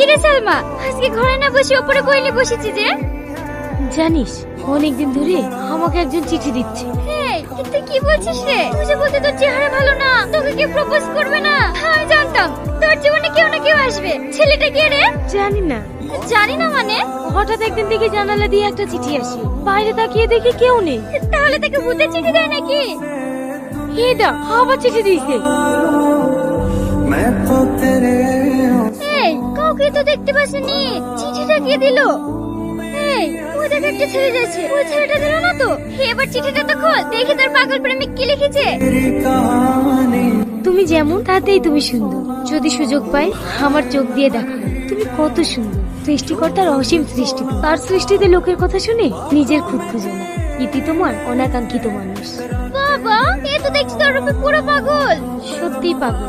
কিরে সালমা, আজকে ঘরে না বসে ওপরে বই নিয়ে বসেছি যে? জানিস অনেকদিন ধরে আমাকে একজন চিঠি দিচ্ছে। এই, তুই কি বলছিস রে? তুই যে বলতে তোর চেহারা ভালো না, তোকে কেউ প্রপোজ করবে না। আমি জানতাম তোর জীবনে কেউ না কেউ আসবে। ছেলেটা কে রে? জানি না, জানি না মানে? হঠাৎ একদিন দেখে জানালা দিয়ে একটা চিঠি আসে, বাইরে তাকিয়ে দেখি কেউ নেই। তাহলে তাকে ভূতের চিঠি দেয় নাকি? হেদা আবার চিঠি দিয়েছে। এই, কাউকে তো দেখতে পাসনি, চিঠিটা কে দিল? এই, ওই দেখ একটা ছেলে যাচ্ছে, ওই ছেলেটা দিল না তো? এবার চিঠিটা তো খোল, দেখি তোর পাগল প্রেমিক কি লিখেছে। তুমি যেমন তাতেই তুমি সুন্দর, যদি সুযোগ পাই আমার চোখ দিয়ে দেখো তুমি কত সুন্দর। সৃষ্টিকর্তার অসীম সৃষ্টি, তার সৃষ্টিতে লোকের কথা শুনে নিজের খুদ খুঁজে না। ইতি তোমার অনাকাঙ্ক্ষিত মানুষ। বাবা, এ তো দেখছি তোর রূপে পুরো পাগল। সত্যিই পাগল।